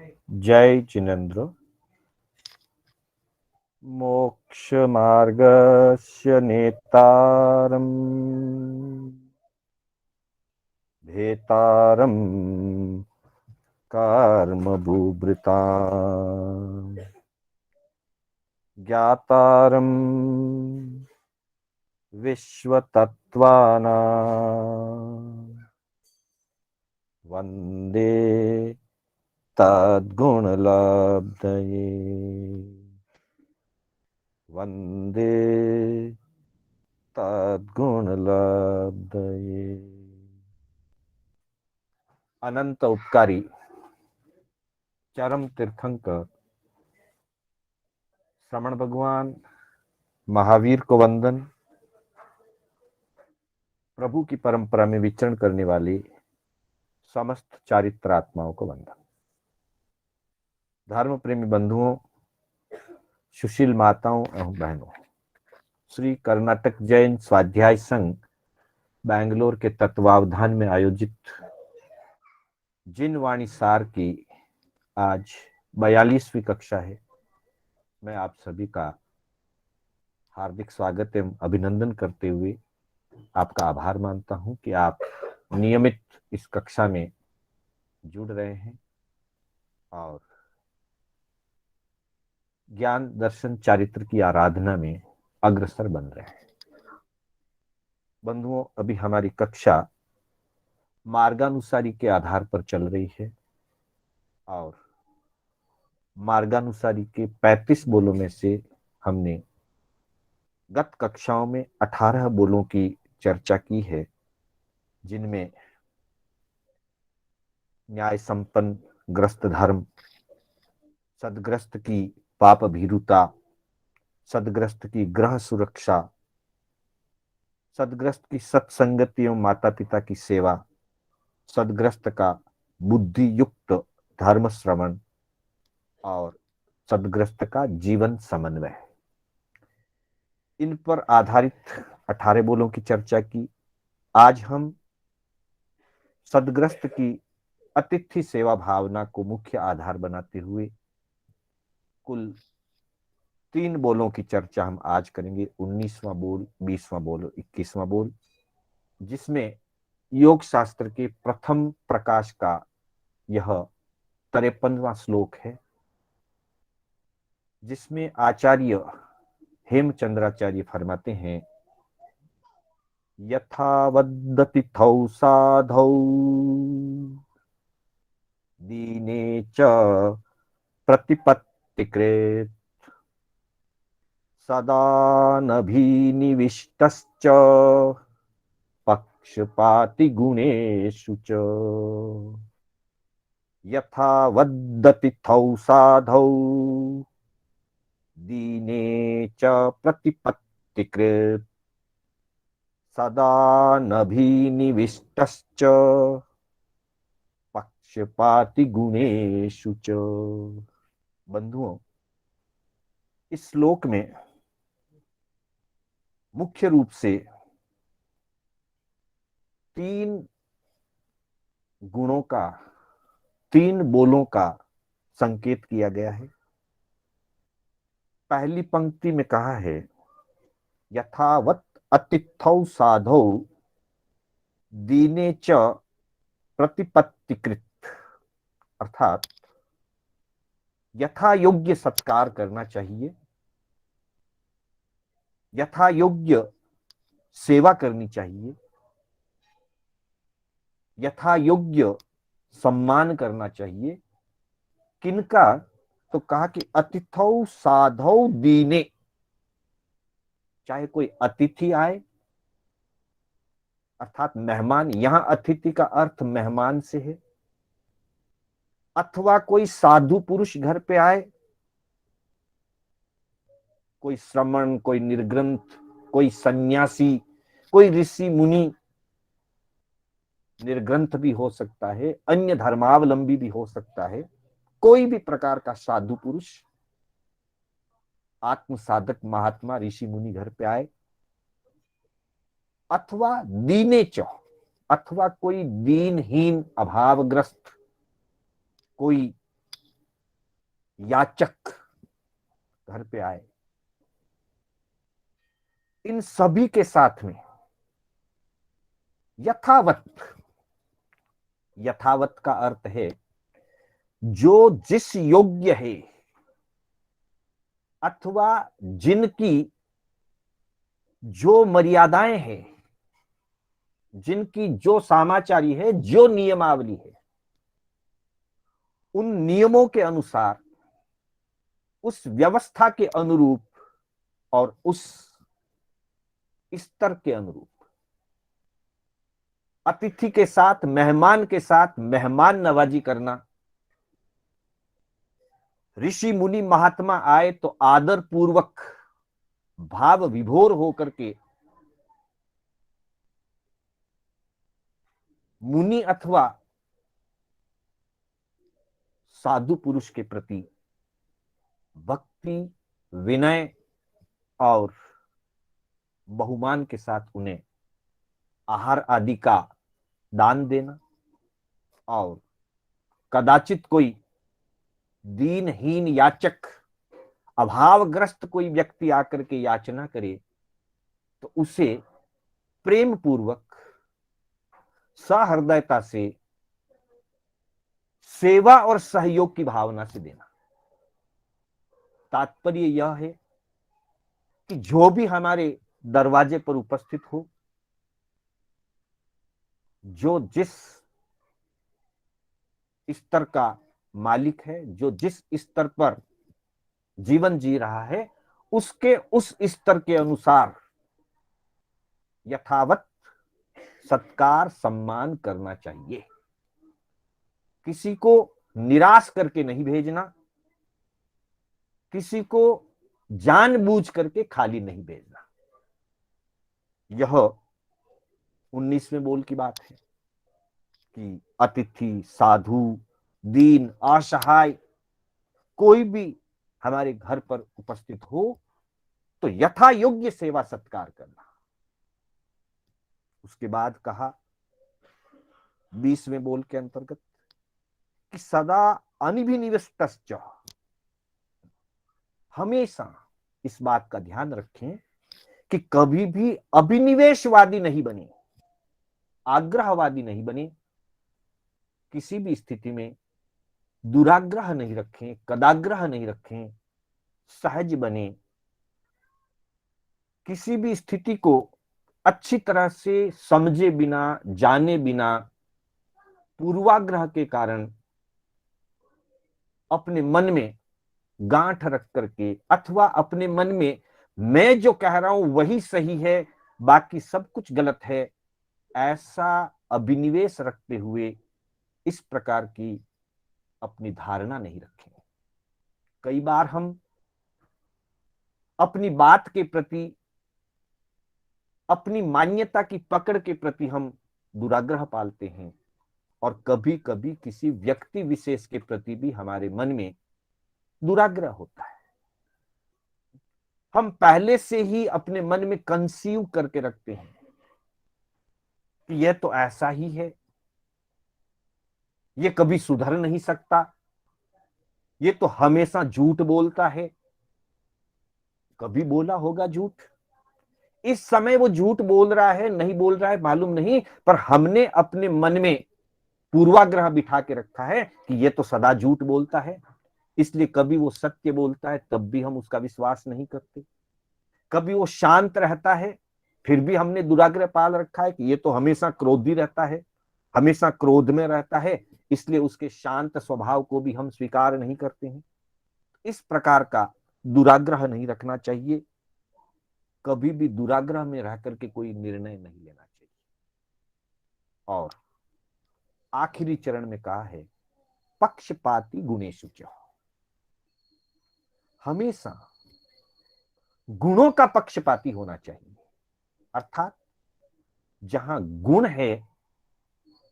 जय जिनेन्द्र। मोक्षमार्गस्य नेतारम् भेतारम् कर्मभूभृताम् ज्ञातारम् विश्वतत्त्वानाम् वन्दे तद्गुणलब्धये। वन्दे तद्गुणलब्धये। अनंत उपकारी चरम तीर्थंकर श्रमण भगवान महावीर को वंदन। प्रभु की परंपरा में विचरण करने वाली समस्त चारित्र आत्माओं को वंदन। धर्म प्रेमी बंधुओं, सुशील माताओं एवं बहनों, श्री कर्नाटक जैन स्वाध्याय संघ बैंगलोर के तत्वावधान में आयोजित जिन वाणी सार की आज 42वीं कक्षा है। मैं आप सभी का हार्दिक स्वागत एवं अभिनंदन करते हुए आपका आभार मानता हूं कि आप नियमित इस कक्षा में जुड़ रहे हैं और ज्ञान दर्शन चारित्र की आराधना में अग्रसर बन रहे हैं। बंधुओं, अभी हमारी कक्षा मार्गानुसारी के आधार पर चल रही है और मार्गानुसारी के 35 बोलों में से हमने गत कक्षाओं में 18 बोलों की चर्चा की है, जिनमें न्याय संपन्न ग्रस्त धर्म, सदग्रस्त की पाप भीरुता, सदग्रस्त की ग्रह सुरक्षा, सदग्रस्त की सत्संगति एवं माता पिता की सेवा, सदग्रस्त का बुद्धि युक्त धर्म श्रवण और सदग्रस्त का जीवन समन्वय, इन पर आधारित 18 बोलों की चर्चा की। आज हम सदग्रस्त की अतिथि सेवा भावना को मुख्य आधार बनाते हुए कुल 3 बोलों की चर्चा हम आज करेंगे। 19वां बोल, 20वां बोल और 21वां बोल, जिसमें योग शास्त्र के प्रथम प्रकाश का यह 53वां श्लोक है, जिसमें आचार्य हेमचंद्राचार्य फरमाते हैं, यथावद्दतिथौ साधौ दीने च प्रतिपत्तिकृत सदा नभिनिविष्टश्च पक्षपाति गुणेषु च। यथावद्दतिथौ साधौ दीने च प्रतिपत्तिकृत सदा नभिनिविष्टश्च पक्षपाति गुणेषु च। बंधुओं, इस श्लोक में मुख्य रूप से 3 गुणों का, 3 बोलों का संकेत किया गया है। पहली पंक्ति में कहा है, यथावत अतिथौ साधौ दीने च प्रतिपत्तिकृत, अर्थात यथा योग्य सत्कार करना चाहिए, यथा योग्य सेवा करनी चाहिए, यथा योग्य सम्मान करना चाहिए। किनका? तो कहा कि अतिथौ साधौ दीने, चाहे कोई अतिथि आए अर्थात मेहमान, यहां अतिथि का अर्थ मेहमान से है, अथवा कोई साधु पुरुष घर पे आए, कोई श्रमण, कोई निर्ग्रंथ, कोई सन्यासी, कोई ऋषि मुनि, निर्ग्रंथ भी हो सकता है, अन्य धर्मावलंबी भी हो सकता है, कोई भी प्रकार का साधु पुरुष, आत्म साधक महात्मा ऋषि मुनि घर पे आए, अथवा दीने च, अथवा कोई दीनहीन अभावग्रस्त, कोई याचक घर पे आए, इन सभी के साथ में यथावत, यथावत का अर्थ है जो जिस योग्य है अथवा जिनकी जो मर्यादाएं हैं, जिनकी जो सामाचारी है, जो नियमावली है, उन नियमों के अनुसार, उस व्यवस्था के अनुरूप और उस स्तर के अनुरूप अतिथि के साथ, मेहमान के साथ मेहमान नवाजी करना। ऋषि मुनि महात्मा आए तो आदर पूर्वक भाव विभोर होकर के मुनि अथवा साधु पुरुष के प्रति भक्ति, विनय और बहुमान के साथ उन्हें आहार आदि का दान देना। और कदाचित कोई दीनहीन याचक, अभावग्रस्त कोई व्यक्ति आकर के याचना करे तो उसे प्रेम पूर्वक, सहृदयता से, सेवा और सहयोग की भावना से देना। तात्पर्य यह है कि जो भी हमारे दरवाजे पर उपस्थित हो, जो जिस स्तर का मालिक है, जो जिस स्तर पर जीवन जी रहा है, उसके उस स्तर के अनुसार यथावत सत्कार सम्मान करना चाहिए। किसी को निराश करके नहीं भेजना, किसी को जानबूझ करके खाली नहीं भेजना। यह 19वें बोल की बात है कि अतिथि, साधु, दीन, असहाय कोई भी हमारे घर पर उपस्थित हो तो यथा योग्य सेवा सत्कार करना। उसके बाद कहा 20वें बोल के अंतर्गत कि सदा अनिभिनिवेष्टश्च, हमेशा इस बात का ध्यान रखें कि कभी भी अभिनिवेशवादी नहीं बने, आग्रहवादी नहीं बने, किसी भी स्थिति में दुराग्रह नहीं रखें, कदाग्रह नहीं रखें, सहज बने। किसी भी स्थिति को अच्छी तरह से समझे बिना, जाने बिना, पूर्वाग्रह के कारण अपने मन में गांठ रख करके अथवा अपने मन में मैं जो कह रहा हूं वही सही है, बाकी सब कुछ गलत है, ऐसा अभिनिवेश रखते हुए इस प्रकार की अपनी धारणा नहीं रखें। कई बार हम अपनी बात के प्रति, अपनी मान्यता की पकड़ के प्रति हम दुराग्रह पालते हैं और कभी कभी किसी व्यक्ति विशेष के प्रति भी हमारे मन में दुराग्रह होता है। हम पहले से ही अपने मन में कंसीव करके रखते हैं कि यह तो ऐसा ही है, ये कभी सुधर नहीं सकता, ये तो हमेशा झूठ बोलता है। कभी बोला होगा झूठ? इस समय वो झूठ बोल रहा है, नहीं बोल रहा है मालूम नहीं, पर हमने अपने मन में पूर्वाग्रह बिठा के रखा है कि ये तो सदा झूठ बोलता है, इसलिए कभी वो सत्य बोलता है तब भी हम उसका विश्वास नहीं करते। कभी वो शांत रहता है, फिर भी हमने दुराग्रह पाल रखा है कि ये तो हमेशा क्रोधी रहता है, हमेशा क्रोध में रहता है, इसलिए उसके शांत स्वभाव को भी हम स्वीकार नहीं करते हैं। इस प्रकार का दुराग्रह नहीं रखना चाहिए। कभी भी दुराग्रह में रह करके कोई निर्णय नहीं लेना चाहिए। और आखिरी चरण में कहा है पक्षपाती गुणेषु च, हमेशा गुणों का पक्षपाती होना चाहिए। अर्थात जहां गुण है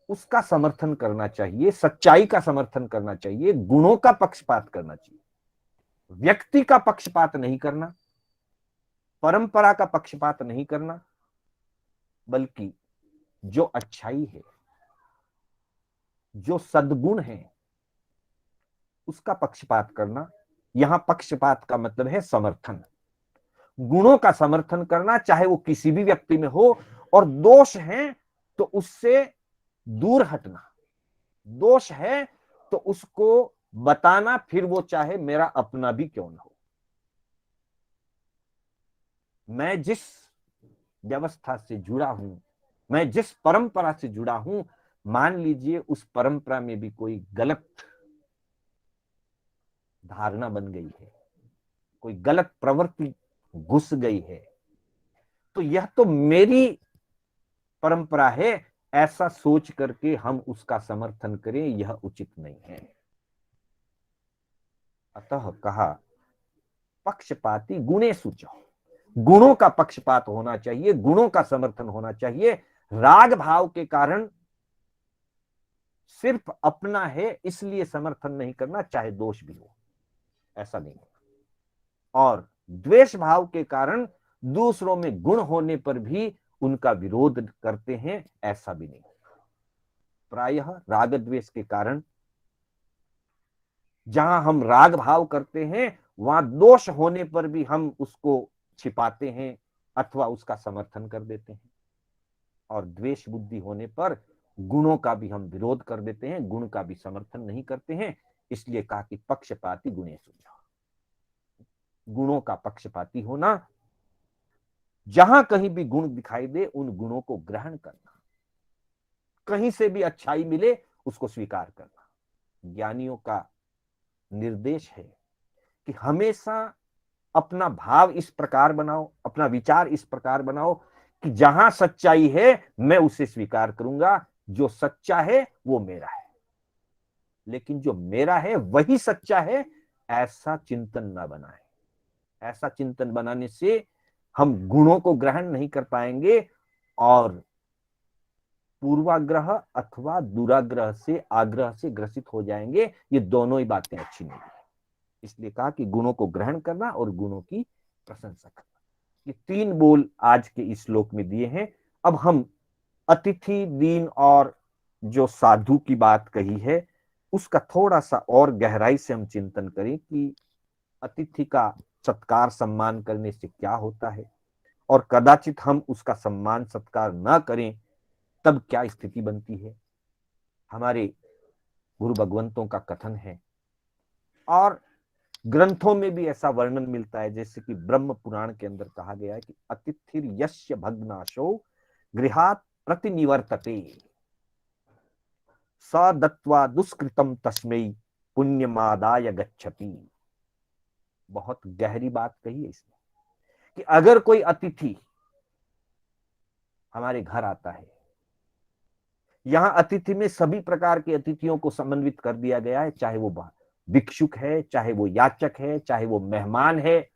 उसका समर्थन करना चाहिए, सच्चाई का समर्थन करना चाहिए, गुणों का पक्षपात करना चाहिए। व्यक्ति का पक्षपात नहीं करना, परंपरा का पक्षपात नहीं करना, बल्कि जो अच्छाई है, जो सद्गुण है, उसका पक्षपात करना। यहां पक्षपात का मतलब है समर्थन, गुणों का समर्थन करना, चाहे वो किसी भी व्यक्ति में हो, और दोष है तो उससे दूर हटना। दोष है तो उसको बताना, फिर वो चाहे मेरा अपना भी क्यों ना हो। मैं जिस व्यवस्था से जुड़ा हूं, मैं जिस परंपरा से जुड़ा हूं, मान लीजिए उस परंपरा में भी कोई गलत धारणा बन गई है, कोई गलत प्रवृत्ति घुस गई है, तो यह तो मेरी परंपरा है, ऐसा सोच करके हम उसका समर्थन करें, यह उचित नहीं है। अतः कहा पक्षपाती गुणे सूचो, गुणों का पक्षपात होना चाहिए, गुणों का समर्थन होना चाहिए। राग भाव के कारण सिर्फ अपना है इसलिए समर्थन नहीं करना, चाहे दोष भी हो, ऐसा नहीं। और द्वेष भाव के कारण दूसरों में गुण होने पर भी उनका विरोध करते हैं, ऐसा भी नहीं। प्रायः राग द्वेष के कारण जहां हम राग भाव करते हैं, वहां दोष होने पर भी हम उसको छिपाते हैं अथवा उसका समर्थन कर देते हैं, और द्वेष बुद्धि होने पर गुणों का भी हम विरोध कर देते हैं, गुण का भी समर्थन नहीं करते हैं। इसलिए कहा कि पक्षपाती गुणे सूचो, गुणों का पक्षपाती होना, जहां कहीं भी गुण दिखाई दे उन गुणों को ग्रहण करना, कहीं से भी अच्छाई मिले उसको स्वीकार करना। ज्ञानियों का निर्देश है कि हमेशा अपना भाव इस प्रकार बनाओ, अपना विचार इस प्रकार बनाओ कि जहां सच्चाई है मैं उसे स्वीकार करूंगा, जो सच्चा है वो मेरा है, लेकिन जो मेरा है वही सच्चा है, ऐसा चिंतन ना बनाए। ऐसा चिंतन बनाने से हम गुणों को ग्रहण नहीं कर पाएंगे, और पूर्वाग्रह अथवा दुराग्रह से, आग्रह से ग्रसित हो जाएंगे। ये दोनों ही बातें अच्छी नहीं है। इसलिए कहा कि गुणों को ग्रहण करना और गुणों की प्रशंसा करना। ये 3 बोल आज के इस श्लोक में दिए हैं। अब हम अतिथि, दीन और जो साधु की बात कही है उसका थोड़ा सा और गहराई से हम चिंतन करें कि अतिथि का सत्कार सम्मान करने से क्या होता है, और कदाचित हम उसका सम्मान सत्कार न करें तब क्या स्थिति बनती है। हमारे गुरु भगवंतों का कथन है, और ग्रंथों में भी ऐसा वर्णन मिलता है, जैसे कि ब्रह्म पुराण के अंदर कहा गया है कि अतिथिर यस्य भग्नाशो गृहात् प्रतिनिवर्तते स दत्वा दुष्कृतम तस्मै पुण्यमादाय गच्छति। बहुत गहरी बात कही है इसमें कि अगर कोई अतिथि हमारे घर आता है, यहां अतिथि में सभी प्रकार के अतिथियों को समन्वित कर दिया गया है, चाहे वो भिक्षुक है, चाहे वो याचक है, चाहे वो मेहमान है,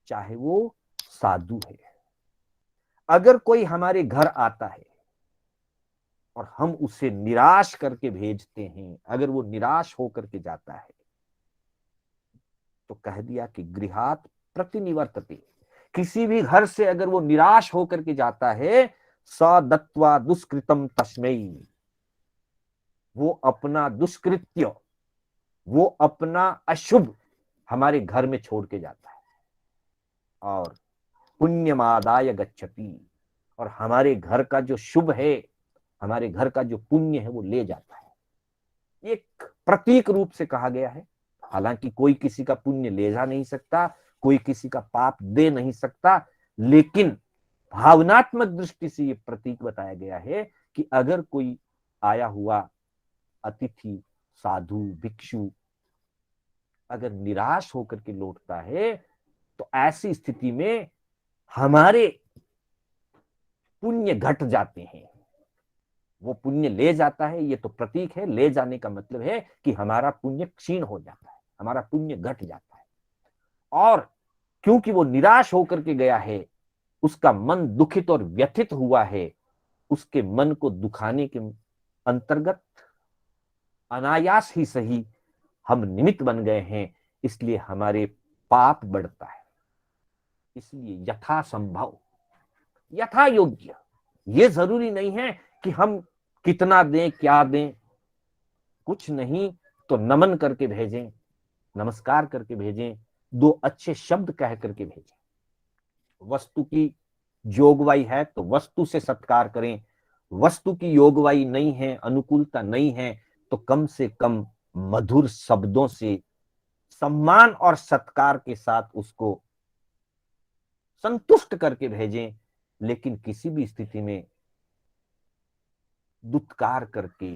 चाहे वो साधु है। अगर कोई हमारे घर आता है और हम उसे निराश करके भेजते हैं, अगर वो निराश होकर के जाता है, तो कह दिया कि गृहात् प्रतिनिवर्तते, किसी भी घर से अगर वो निराश होकर के जाता है, स दत्वा दुष्कृतम तस्मै, वो अपना दुष्कृत्य, वो अपना अशुभ हमारे घर में छोड़ के जाता है, और पुण्यमादाय गच्छति, और हमारे घर का जो शुभ है, हमारे घर का जो पुण्य है वो ले जाता है। एक प्रतीक रूप से कहा गया है, हालांकि कोई किसी का पुण्य ले जा नहीं सकता, कोई किसी का पाप दे नहीं सकता, लेकिन भावनात्मक दृष्टि से ये प्रतीक बताया गया है कि अगर कोई आया हुआ अतिथि, साधु, भिक्षु अगर निराश होकर के लौटता है, तो ऐसी स्थिति में हमारे पुण्य घट जाते हैं। वो पुण्य ले जाता है, ये तो प्रतीक है, ले जाने का मतलब है कि हमारा पुण्य क्षीण हो जाता है, हमारा पुण्य घट जाता है। और क्योंकि वो निराश होकर के गया है, उसका मन दुखित और व्यथित हुआ है, उसके मन को दुखाने के अंतर्गत अनायास ही सही हम निमित्त बन गए हैं, इसलिए हमारे पाप बढ़ता है। इसलिए यथा संभव, यथा योग्य, ये जरूरी नहीं है कि हम कितना दें, क्या दें, कुछ नहीं, तो नमन करके भेजें, नमस्कार करके भेजें, दो अच्छे शब्द कह करके भेजें। वस्तु की योगवाई है तो वस्तु से सत्कार करें, वस्तु की योगवाई नहीं है, अनुकूलता नहीं है, तो कम से कम मधुर शब्दों से सम्मान और सत्कार के साथ उसको संतुष्ट करके भेजें। लेकिन किसी भी स्थिति में दुत्कार करके,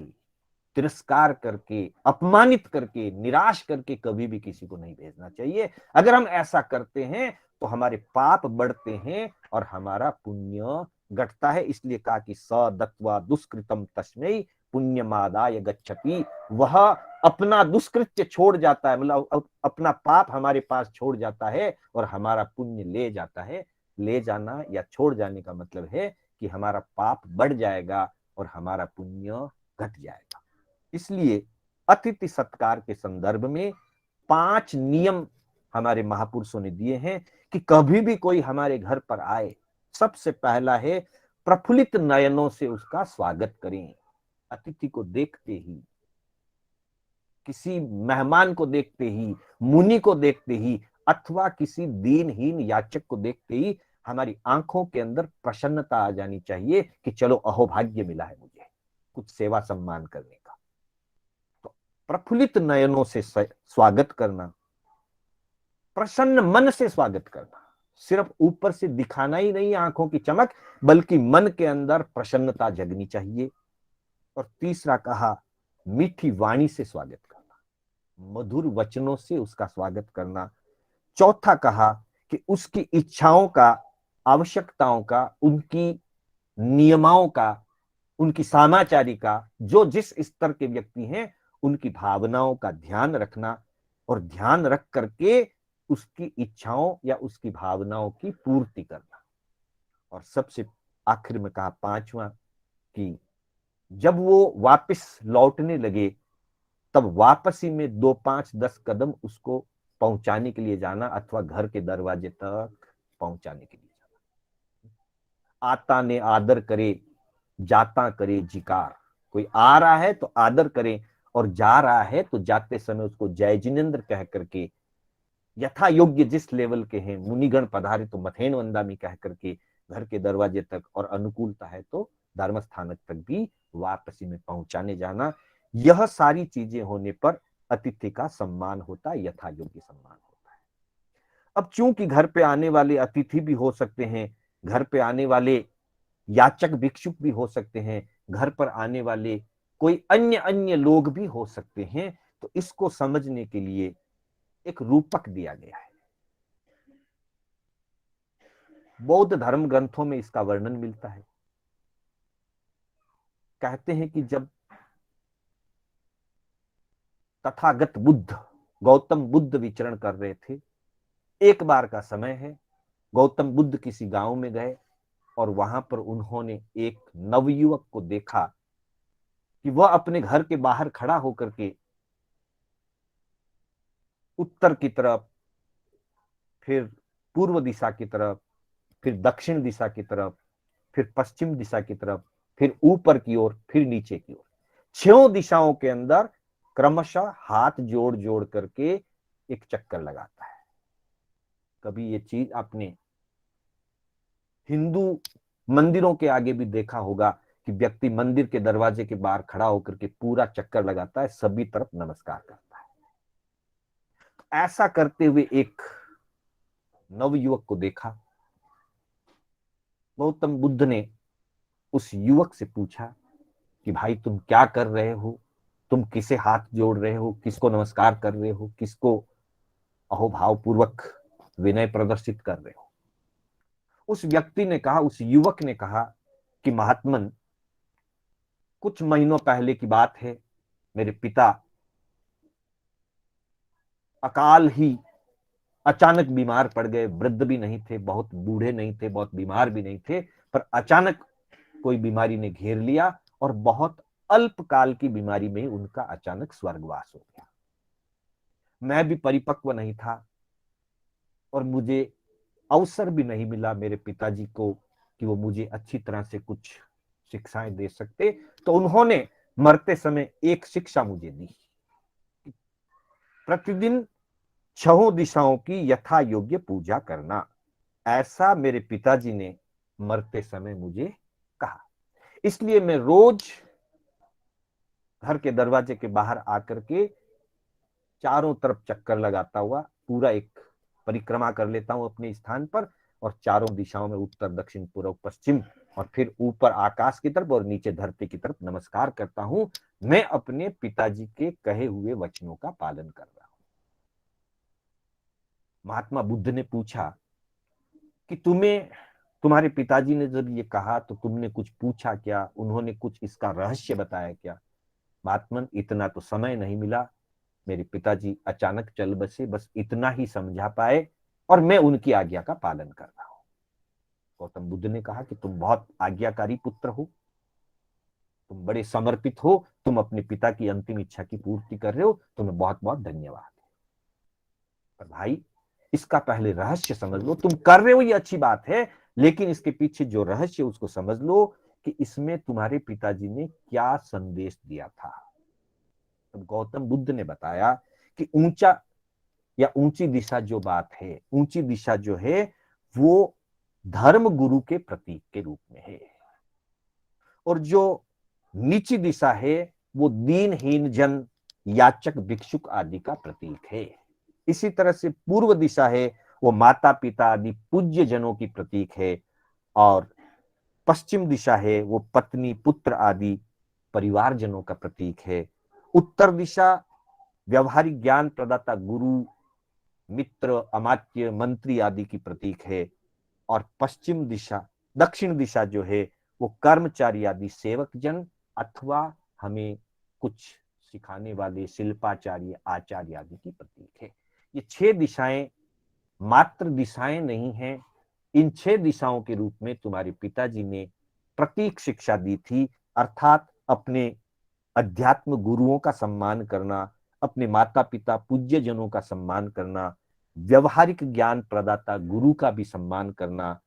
तिरस्कार करके, अपमानित करके, निराश करके कभी भी किसी को नहीं भेजना चाहिए। अगर हम ऐसा करते हैं तो हमारे पाप बढ़ते हैं और हमारा पुण्य घटता है। इसलिए कहा कि स दत्वा दुष्कृतम तस्मै पुण्यमादाय गच्छति। वह अपना दुष्कृत्य छोड़ जाता है, मतलब अपना पाप हमारे पास छोड़ जाता है और हमारा पुण्य ले जाता है। ले जाना या छोड़ जाने का मतलब है कि हमारा पाप बढ़ जाएगा और हमारा पुण्य घट जाएगा। इसलिए अतिथि सत्कार के संदर्भ में 5 नियम हमारे महापुरुषों ने दिए हैं कि कभी भी कोई हमारे घर पर आए, सबसे पहला है प्रफुल्लित नयनों से उसका स्वागत करें। अतिथि को देखते ही, किसी मेहमान को देखते ही, मुनि को देखते ही, अथवा किसी दीनहीन याचक को देखते ही हमारी आंखों के अंदर प्रसन्नता आ जानी चाहिए कि चलो अहोभाग्य मिला है मुझे कुछ सेवा सम्मान करने का। तो प्रफुल्लित नयनों से स्वागत करना, प्रसन्न मन से स्वागत करना, सिर्फ ऊपर से दिखाना ही नहीं आंखों की चमक, बल्कि मन के अंदर प्रसन्नता जगनी चाहिए। और तीसरा कहा मीठी वाणी से स्वागत करना, मधुर वचनों से उसका स्वागत करना। चौथा कहा कि उसकी इच्छाओं का, आवश्यकताओं का, उनकी नियमाओं का, उनकी सामाचारी का, जो जिस स्तर के व्यक्ति हैं उनकी भावनाओं का ध्यान रखना और ध्यान रख करके उसकी इच्छाओं या उसकी भावनाओं की पूर्ति करना। और सबसे आखिर में कहा पांचवा कि जब वो वापस लौटने लगे तब वापसी में 2, 5, 10 कदम उसको पहुंचाने के लिए जाना अथवा घर के दरवाजे तक पहुंचाने के लिए जाना। आता ने आदर करे, जाता करे जिकार। कोई आ रहा है तो आदर करें और जा रहा है तो जाते समय उसको जय जिनेन्द्र कह करके, यथा योग्य जिस लेवल के हैं, मुनिगण पधारे तो मथेन वंदामी कह करके घर के दरवाजे तक, और अनुकूलता है तो धर्म स्थानक तक भी वापसी में पहुंचाने जाना। यह सारी चीजें होने पर अतिथि का सम्मान होता है, यथा योग्य सम्मान होता है। अब चूंकि घर पे आने वाले अतिथि भी हो सकते हैं, घर पे आने वाले याचक भिक्षुक भी हो सकते हैं, घर पर आने वाले कोई अन्य अन्य लोग भी हो सकते हैं, तो इसको समझने के लिए एक रूपक दिया गया है। बौद्ध धर्म ग्रंथों में इसका वर्णन मिलता है। कहते हैं कि जब तथागत बुद्ध, गौतम बुद्ध विचरण कर रहे थे, एक बार का समय है, गौतम बुद्ध किसी गांव में गए और वहां पर उन्होंने एक नवयुवक को देखा कि वह अपने घर के बाहर खड़ा होकर के उत्तर की तरफ, फिर पूर्व दिशा की तरफ, फिर दक्षिण दिशा की तरफ, फिर पश्चिम दिशा की तरफ, फिर ऊपर की ओर, फिर नीचे की ओर, 6 दिशाओं के अंदर क्रमशः हाथ जोड़ जोड़ करके एक चक्कर लगाता है। कभी ये चीज आपने हिंदू मंदिरों के आगे भी देखा होगा कि व्यक्ति मंदिर के दरवाजे के बाहर खड़ा होकर के पूरा चक्कर लगाता है, सभी तरफ नमस्कार करता है। तो ऐसा करते हुए एक नवयुवक को देखा। गौतम बुद्ध ने उस युवक से पूछा कि भाई तुम क्या कर रहे हो, तुम किसे हाथ जोड़ रहे हो, किसको नमस्कार कर रहे हो, किसको अहोभाव पूर्वक विनय प्रदर्शित कर रहे हो। उस व्यक्ति ने कहा, उस युवक ने कहा कि महात्मन, कुछ महीनों पहले की बात है, मेरे पिता अकाल ही अचानक बीमार पड़ गए। वृद्ध भी नहीं थे, बहुत बूढ़े नहीं थे, बहुत बीमार भी नहीं थे, पर अचानक कोई बीमारी ने घेर लिया और बहुत अल्पकाल की बीमारी में उनका अचानक स्वर्गवास हो गया। मैं भी परिपक्व नहीं था और मुझे अवसर भी नहीं मिला मेरे पिताजी को कि वो मुझे अच्छी तरह से कुछ शिक्षाएं दे सकते। तो उन्होंने मरते समय एक शिक्षा मुझे दी, प्रतिदिन छहों दिशाओं की यथा योग्य पूजा करना, ऐसा मेरे पिताजी ने मरते समय मुझे कहा। इसलिए मैं रोज घर के दरवाजे के बाहर आकर के चारों तरफ चक्कर लगाता हुआ पूरा एक परिक्रमा कर लेता हूं अपने स्थान पर, और चारों दिशाओं में उत्तर दक्षिण पूर्व पश्चिम, और फिर ऊपर आकाश की तरफ और नीचे धरती की तरफ नमस्कार करता हूं। मैं अपने पिताजी के कहे हुए वचनों का पालन कर रहा हूं। महात्मा बुद्ध ने पूछा कि तुम्हारे पिताजी ने जब ये कहा तो तुमने कुछ पूछा क्या, उन्होंने कुछ इसका रहस्य बताया क्या? महात्मन, इतना तो समय नहीं मिला, मेरे पिताजी अचानक चल बसे, बस इतना ही समझा पाए और मैं उनकी आज्ञा का पालन कर रहा हूं। गौतम बुद्ध ने कहा कि तुम बहुत आज्ञाकारी पुत्र हो, तुम बड़े समर्पित हो, तुम अपने पिता की अंतिम इच्छा की पूर्ति कर रहे हो, तुम्हें बहुत बहुत धन्यवाद। पर भाई, इसका पहले रहस्य समझ लो। तुम कर रहे हो ये अच्छी बात है, लेकिन इसके पीछे जो रहस्य उसको समझ लो कि इसमें तुम्हारे पिताजी ने क्या संदेश दिया था। तो गौतम बुद्ध ने बताया कि ऊंचा या ऊंची दिशा जो बात है, ऊंची दिशा जो है वो धर्म गुरु के प्रतीक के रूप में है, और जो नीची दिशा है वो दीनहीन जन, याचक, भिक्षुक आदि का प्रतीक है। इसी तरह से पूर्व दिशा है वो माता पिता आदि पूज्य जनों की प्रतीक है, और पश्चिम दिशा है वो पत्नी पुत्र आदि परिवारजनों का प्रतीक है। उत्तर दिशा व्यवहारिक ज्ञान प्रदाता गुरु, मित्र, अमात्य, मंत्री आदि की प्रतीक है, और दक्षिण दिशा जो है वो कर्मचारी आदि सेवक जन, अथवा हमें कुछ सिखाने वाले शिल्पाचार्य, आचार्य आदि की प्रतीक है। ये 6 दिशाएं मात्र दिशाएं नहीं हैं। इन 6 दिशाओं के रूप में तुम्हारे पिताजी ने प्रतीक शिक्षा दी थी, अर्थात अपने अध्यात्म गुरुओं का सम्मान करना, अपने माता पिता पूज्य जनों का सम्मान करना, व्यवहारिक ज्ञान प्रदाता गुरु का भी सम्मान करना,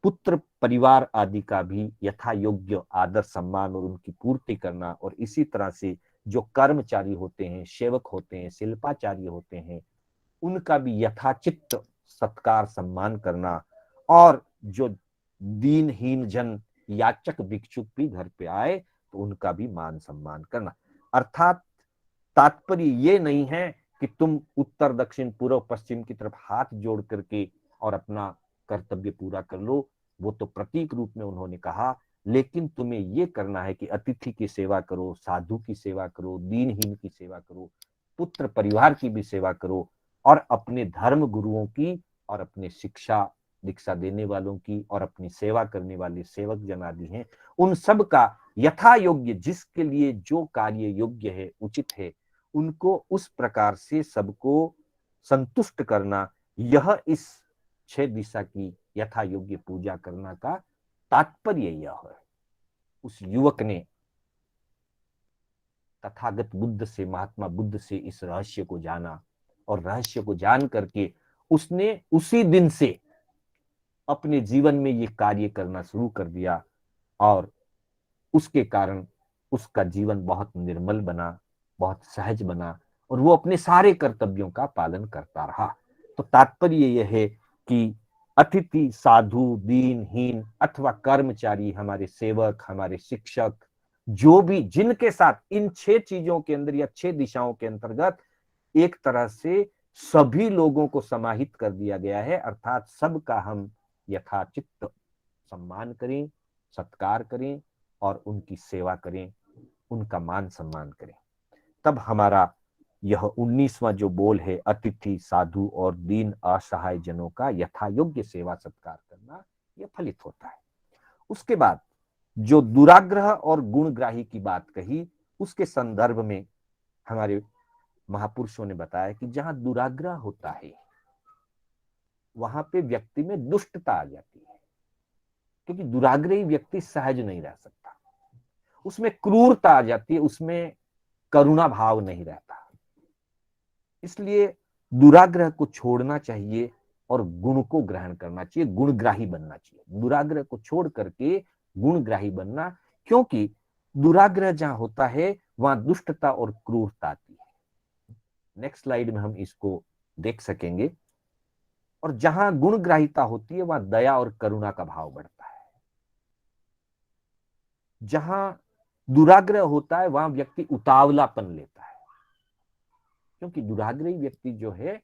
पुत्र परिवार आदि का भी यथा योग्य आदर सम्मान और उनकी पूर्ति करना, और इसी तरह से जो कर्मचारी होते हैं, सेवक होते हैं, शिल्पाचार्य होते हैं, उनका भी यथाचित सत्कार सम्मान करना, और जो दीनहीन जन, याचक, भिक्षुक भी घर पे आए तो उनका भी मान सम्मान करना। अर्थात तात्पर्य ये नहीं है कि तुम उत्तर दक्षिण पूर्व पश्चिम की तरफ हाथ जोड़ करके और अपना कर्तव्य पूरा कर लो, वो तो प्रतीक रूप में उन्होंने कहा, लेकिन तुम्हें ये करना है कि अतिथि की सेवा करो, साधु की सेवा करो, दीनहीन की सेवा करो, पुत्र परिवार की भी सेवा करो, और अपने धर्म गुरुओं की और अपने शिक्षा दीक्षा देने वालों की और अपनी सेवा करने वाले सेवक जन आदि हैं, उन सब का यथा योग्य, जिसके लिए जो कार्य योग्य है, उचित है, उनको उस प्रकार से सबको संतुष्ट करना, यह इस 6 दिशा की यथा योग्य पूजा करना का तात्पर्य यह है। उस युवक ने तथागत बुद्ध से, महात्मा बुद्ध से इस रहस्य को जाना, और रहस्य को जान करके उसने उसी दिन से अपने जीवन में ये कार्य करना शुरू कर दिया, और उसके कारण उसका जीवन बहुत निर्मल बना, बहुत सहज बना, और वो अपने सारे कर्तव्यों का पालन करता रहा। तो तात्पर्य यह है कि अतिथि, साधु, दीनहीन अथवा कर्मचारी, हमारे सेवक, हमारे शिक्षक, जो भी जिनके साथ इन 6 चीजों के अंदर या 6 दिशाओं के अंतर्गत एक तरह से सभी लोगों को समाहित कर दिया गया है, अर्थात सबका हम यथाचित सम्मान करें, सत्कार करें और उनकी सेवा करें, उनका मान सम्मान करें। तब हमारा यह 19वां जो बोल है, अतिथि, साधु और दीन असहाय जनों का यथा योग्य सेवा सत्कार करना, यह फलित होता है। उसके बाद जो दुराग्रह और गुणग्राही की बात कही, उसके संदर्भ में हमारे महापुरुषों ने बताया कि जहां दुराग्रह होता है वहां पे व्यक्ति में दुष्टता आ जाती है, क्योंकि दुराग्रही व्यक्ति सहज नहीं रह सकता, उसमें क्रूरता आ जाती है, उसमें करुणा भाव नहीं रहता। इसलिए दुराग्रह को छोड़ना चाहिए और गुण को ग्रहण करना चाहिए, गुणग्राही बनना चाहिए। दुराग्रह को छोड़ करके गुणग्राही बनना, क्योंकि दुराग्रह जहां होता है वहां दुष्टता और क्रूरता आती है। नेक्स्ट स्लाइड में हम इसको देख सकेंगे। और जहां गुणग्राहिता होती है वहां दया और करुणा का भाव बढ़ता है। जहां दुराग्रह होता है वहां व्यक्ति उतावलापन लेता है, क्योंकि दुराग्रही व्यक्ति जो है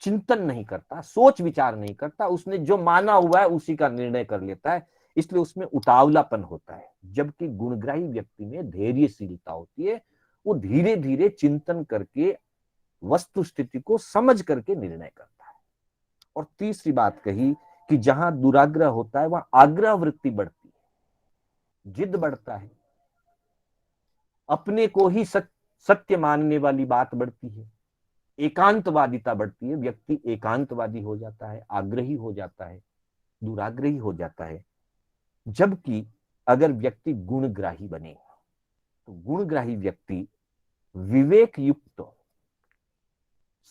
चिंतन नहीं करता, सोच विचार नहीं करता, उसने जो माना हुआ है उसी का निर्णय कर लेता है, इसलिए उसमें उतावलापन होता है। जबकि गुणग्राही व्यक्ति में धैर्यशीलता होती है, वो धीरे धीरे चिंतन करके वस्तु स्थिति को समझ करके निर्णय करता है। और तीसरी बात कही कि जहां दुराग्रह होता है वहां आग्रह वृत्ति बढ़ती है, जिद बढ़ता है, अपने को ही सत्य मानने वाली बात बढ़ती है, एकांतवादिता बढ़ती है, व्यक्ति एकांतवादी हो जाता है, आग्रही हो जाता है, दुराग्रही हो जाता है। जबकि अगर व्यक्ति गुणग्राही बने तो गुणग्राही व्यक्ति विवेक युक्त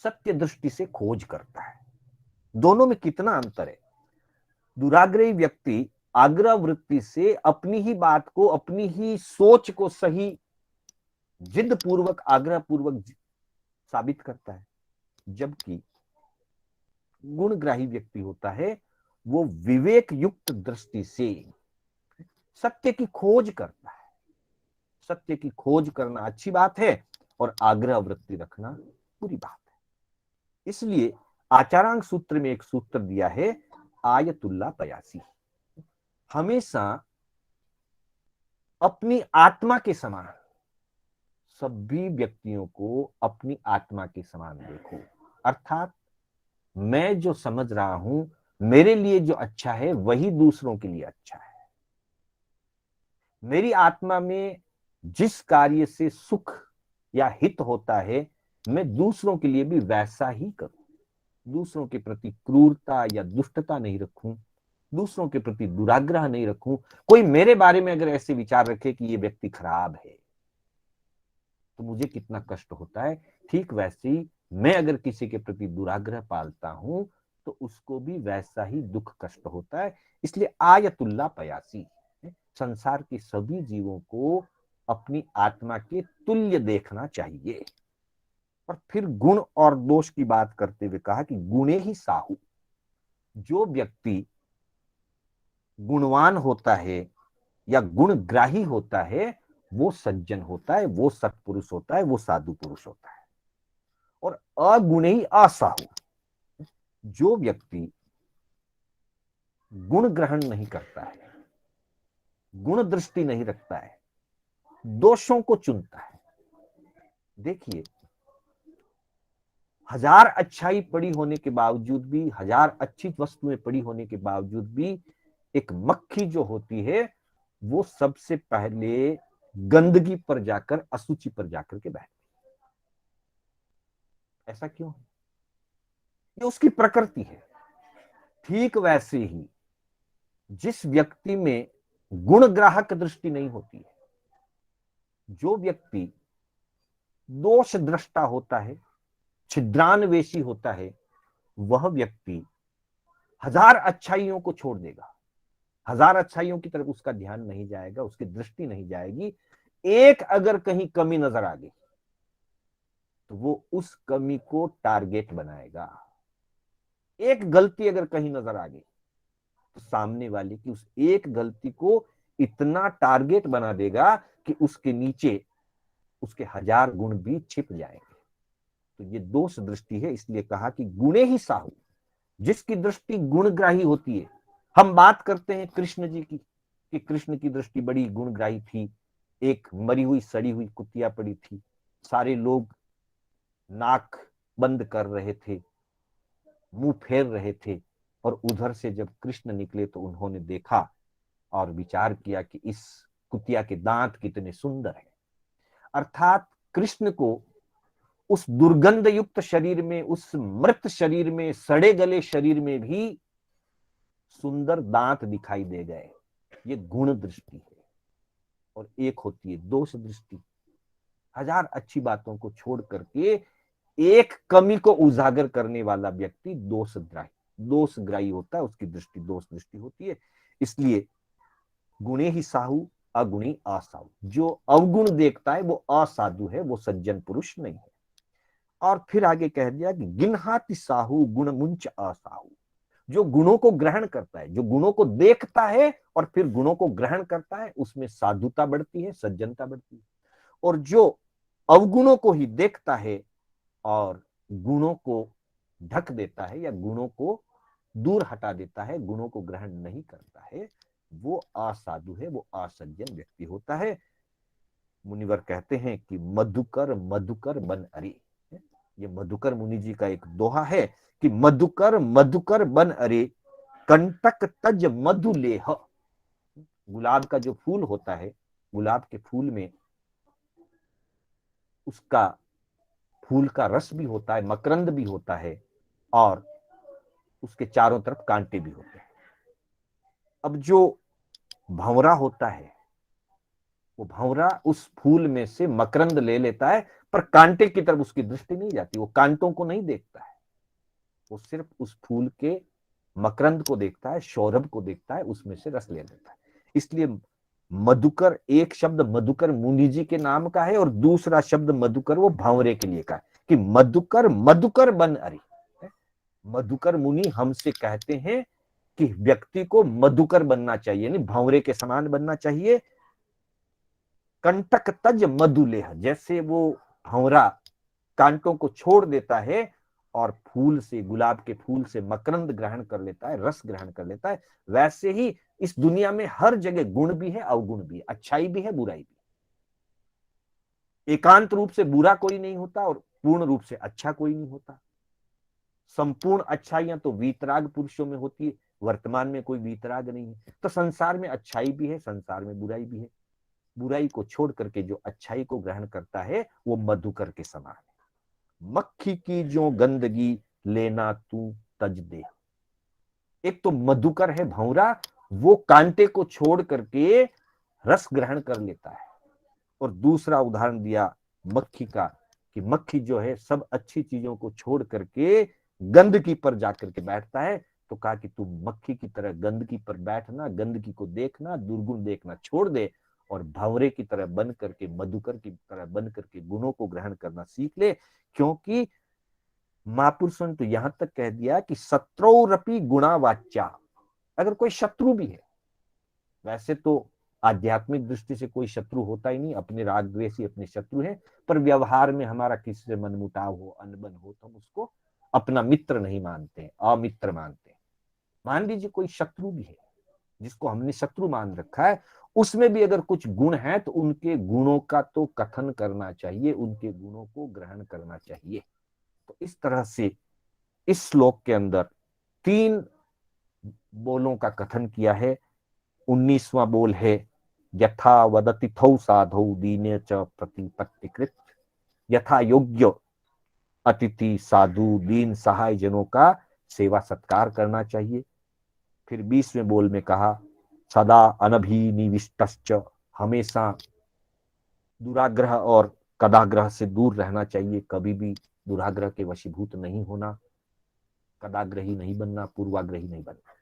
सत्य दृष्टि से खोज करता है। दोनों में कितना अंतर है। दुराग्रही व्यक्ति आग्रह वृत्ति से अपनी ही बात को, अपनी ही सोच को सही जिद पूर्वक, आग्रह पूर्वक साबित करता है। जबकि गुणग्राही व्यक्ति होता है वो विवेक युक्त दृष्टि से सत्य की खोज करता है। सत्य की खोज करना अच्छी बात है और आग्रह वृत्ति रखना बुरी बात है। इसलिए आचारांग सूत्र में एक सूत्र दिया है, आयतुल्ला पयासी। हमेशा अपनी आत्मा के समान सभी व्यक्तियों को अपनी आत्मा के समान देखो। अर्थात मैं जो समझ रहा हूं, मेरे लिए जो अच्छा है वही दूसरों के लिए अच्छा है। मेरी आत्मा में जिस कार्य से सुख या हित होता है मैं दूसरों के लिए भी वैसा ही करूं। दूसरों के प्रति क्रूरता या दुष्टता नहीं रखूं, दूसरों के प्रति दुराग्रह नहीं रखूं। कोई मेरे बारे में अगर ऐसे विचार रखे कि ये व्यक्ति खराब है तो मुझे कितना कष्ट होता है, ठीक वैसे ही मैं अगर किसी के प्रति दुराग्रह पालता हूं तो उसको भी वैसा ही दुख कष्ट होता है। इसलिए आयतुल्ला पयासी, संसार के सभी जीवों को अपनी आत्मा के तुल्य देखना चाहिए। और फिर गुण और दोष की बात करते हुए कहा कि गुणे ही साहू। जो व्यक्ति गुणवान होता है या गुणग्राही होता है वो सज्जन होता है, वो सत्पुरुष होता है, वो साधु पुरुष होता है। और अगुण ही असाहु। जो व्यक्ति गुण ग्रहण नहीं करता है, गुण दृष्टि नहीं रखता है, दोषों को चुनता है। देखिए, हजार अच्छाई पड़ी होने के बावजूद भी, हजार अच्छी वस्तुएं पड़ी होने के बावजूद भी एक मक्खी जो होती है वो सबसे पहले गंदगी पर जाकर, अशुचि पर जाकर के बैठती है। ऐसा क्यों है? ये उसकी प्रकृति है। ठीक वैसे ही जिस व्यक्ति में गुणग्राहक दृष्टि नहीं होती है, जो व्यक्ति दोष दृष्टा होता है, छिद्रान्वेषी होता है, वह व्यक्ति हजार अच्छाइयों को छोड़ देगा, हजार अच्छाइयों की तरफ उसका ध्यान नहीं जाएगा, उसकी दृष्टि नहीं जाएगी। एक अगर कहीं कमी नजर आ गई तो वो उस कमी को टारगेट बनाएगा। एक गलती अगर कहीं नजर आ गई तो सामने वाले की उस एक गलती को इतना टारगेट बना देगा कि उसके नीचे उसके हजार गुण भी छिप जाएंगे। तो ये दोष दृष्टि है। इसलिए कहा कि गुणे ही साहू, जिसकी दृष्टि गुणग्राही होती है। हम बात करते हैं कृष्ण जी की कि कृष्ण की दृष्टि बड़ी गुणग्राही थी। एक मरी हुई सड़ी हुई कुतिया पड़ी थी, सारे लोग नाक बंद कर रहे थे, मुंह फेर रहे थे, और उधर से जब कृष्ण निकले तो उन्होंने देखा और विचार किया कि इस कुतिया के दांत कितने सुंदर हैं। अर्थात कृष्ण को उस दुर्गंध युक्त शरीर में, उस मृत शरीर में, सड़े गले शरीर में भी सुंदर दांत दिखाई दे गए। ये गुण दृष्टि है। और एक होती है दोष दृष्टि। हजार अच्छी बातों को छोड़ करके एक कमी को उजागर करने वाला व्यक्ति दोषग्राही होता है, उसकी दृष्टि दोष दृष्टि होती है। इसलिए गुणे ही साहू, अगुणी असाहू। जो अवगुण देखता है वो असाधु है, वो सज्जन पुरुष नहीं है। और फिर आगे कह दिया कि गिन्हाति साहू गुण मुंच असाहू, जो गुणों को ग्रहण करता है, जो गुणों को देखता है और फिर गुणों को ग्रहण करता है, उसमें साधुता बढ़ती है, सज्जनता बढ़ती है। और जो अवगुणों को ही देखता है और गुणों को ढक देता है या गुणों को दूर हटा देता है, गुणों को ग्रहण नहीं करता है, वो असाधु है, वो असज्जन व्यक्ति होता है। मुनिवर कहते हैं कि मधुकर मधुकर बन अरे, ये मधुकर मुनि जी का एक दोहा है कि मधुकर मधुकर बन अरे, कंटक तज मधुलेह। गुलाब का जो फूल होता है, गुलाब के फूल में उसका फूल का रस भी होता है, मकरंद भी होता है और उसके चारों तरफ कांटे भी होते हैं। अब जो भंवरा होता है, वो भंवरा उस फूल में से मकरंद ले लेता है, पर कांटे की तरफ उसकी दृष्टि नहीं जाती, वो कांटों को नहीं देखता है, वो सिर्फ उस फूल के मकरंद को देखता है, सौरभ को देखता है, उसमें से रस ले लेता है। इसलिए मधुकर, एक शब्द मधुकर मुनि जी के नाम का है और दूसरा शब्द मधुकर वो भांवरे के लिए का है कि मधुकर मधुकर बन अरे। मधुकर मुनि हमसे कहते हैं कि व्यक्ति को मधुकर बनना चाहिए, नहीं भांवरे के समान बनना चाहिए। कंटक तज मधुलेह, जैसे वो भंवरा कांटों को छोड़ देता है और फूल से, गुलाब के फूल से मकरंद ग्रहण कर लेता है, रस ग्रहण कर लेता है, वैसे ही इस दुनिया में हर जगह गुण भी है, अवगुण भी है, अच्छाई भी है, बुराई भी है। एकांत रूप से बुरा कोई नहीं होता और पूर्ण रूप से अच्छा कोई नहीं होता। संपूर्ण अच्छाइयां तो वीतराग पुरुषों में होती है, वर्तमान में कोई वीतराग नहीं है। तो संसार में अच्छाई भी है, संसार में बुराई भी है। बुराई को छोड़ करके जो अच्छाई को ग्रहण करता है वो मधुकर के समान है। मक्खी की जो गंदगी लेना तू तज दे। एक तो मधुकर है भंवरा, वो कांटे को छोड़ करके रस ग्रहण कर लेता है। और दूसरा उदाहरण दिया मक्खी का कि मक्खी जो है सब अच्छी चीजों को छोड़ करके गंदगी पर जाकर के बैठता है। तो कहा कि तू मक्खी की तरह गंदगी पर बैठना, गंदगी को देखना, दुर्गुण देखना छोड़ दे और भंवरे की तरह बन करके, मधुकर की तरह बन करके गुणों को ग्रहण करना सीख ले। क्योंकि महापुरुषों ने तो यहां तक कह दिया कि शत्रुरपि गुणावाच्या, अगर कोई शत्रु भी है, वैसे तो आध्यात्मिक दृष्टि से कोई शत्रु होता ही नहीं, अपने राग द्वेष ही अपने शत्रु है, पर व्यवहार में हमारा किसी से मनमुटाव हो, अनबन हो, तो हम उसको अपना मित्र नहीं मानते, अमित्र मानते। मान लीजिए कोई शत्रु भी है जिसको हमने शत्रु मान रखा है, उसमें भी अगर कुछ गुण है तो उनके गुणों का तो कथन करना चाहिए, उनके गुणों को ग्रहण करना चाहिए। तो इस तरह से इस श्लोक के अंदर 3 बोलों का कथन किया है। 19वां बोल है यथा वदति थौ साधौ दीने च प्रतिपत्तिकृत, यथा योग्य अतिथि साधु दीन सहाय जनों का सेवा सत्कार करना चाहिए। फिर 20वें बोल में कहा सदा अनभिनिविष्टश्च, हमेशा दुराग्रह और कदाग्रह से दूर रहना चाहिए, कभी भी दुराग्रह के वशीभूत नहीं होना, कदाग्रही नहीं बनना, पूर्वाग्रही नहीं बनना।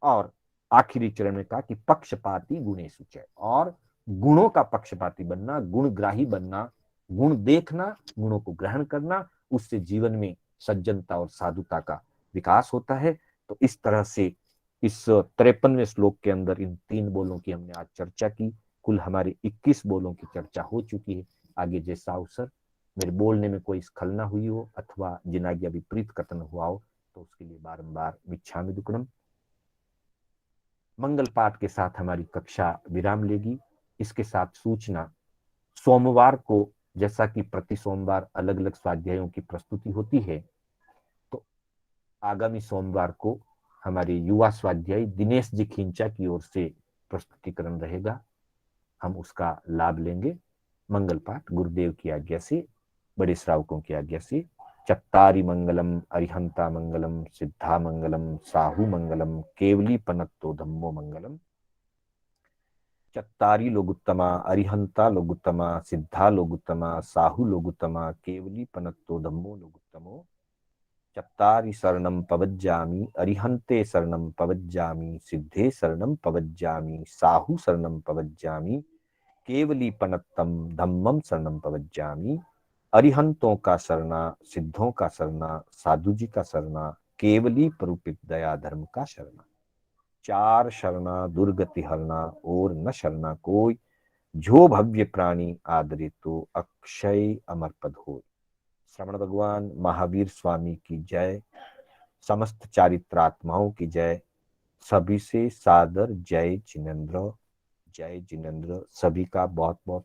और आखिरी चरण में कहा कि पक्षपाती गुणेषु च, और गुणों का पक्षपाती बनना, गुणग्राही बनना, गुण देखना, गुणों को ग्रहण करना, उससे जीवन में सज्जनता और साधुता का विकास होता है। तो इस तरह से इस 53वें श्लोक के अंदर इन 3 बोलों की हमने आज चर्चा की। कुल हमारे 21 बोलों की चर्चा हो चुकी है। आगे जैसा अवसर मेरे बोलने में कोई स्खलना हुई हो अथवा जिनाज्ञा विपरीत कथन हुआ हो तो उसके लिए बारंबार मिच्छामि दुक्कडम। मंगल पाठ के साथ हमारी कक्षा विराम लेगी। इसके साथ सूचना, सोमवार को जैसा कि प्रति सोमवार अलग अलग स्वाध्यायों की प्रस्तुति होती है, तो आगामी सोमवार को हमारे युवा स्वाध्यायी दिनेश जी खिंचा की ओर से प्रस्तुतिकरण रहेगा, हम उसका लाभ लेंगे। मंगल पाठ गुरुदेव की आज्ञा से, बड़े श्रावकों की आज्ञा से। चत्तारि मंगलम अरिहंता मंगलम सिद्धा मंगलम साहू मंगलम केवली पनत्तो धम्मो मंगलम। चत्तारि लोगुत्तमा अरिहंता लोगुत्तमा सिद्धा लोगुत्तमा साहू लोगुत्तमा केवली पनत्तो धम्मो लोगुत्तमो। चत्तारि शरणं पवज्जामि अरिहन्ते शरणं पवज्जामि सिद्धे शरणं पवज्जामि साहू शरणं पवज्जामि केवली पनत्तम धम्मम शरणं पवज्जामि। अरिहंतों का सरना, सिद्धों का सरना, साधु जी का सरना, केवली परूपित दया धर्म का शरणा। चार शरणा दुर्गति हरना, और न शरणा कोई, जो भव्य प्राणी आदरित तो अक्षय अमर पद हो। श्रवण भगवान महावीर स्वामी की जय। समस्त चारित्रात्माओं की जय। सभी से सादर जय जिनेन्द्र। जय जिनेन्द्र। सभी का बहुत बहुत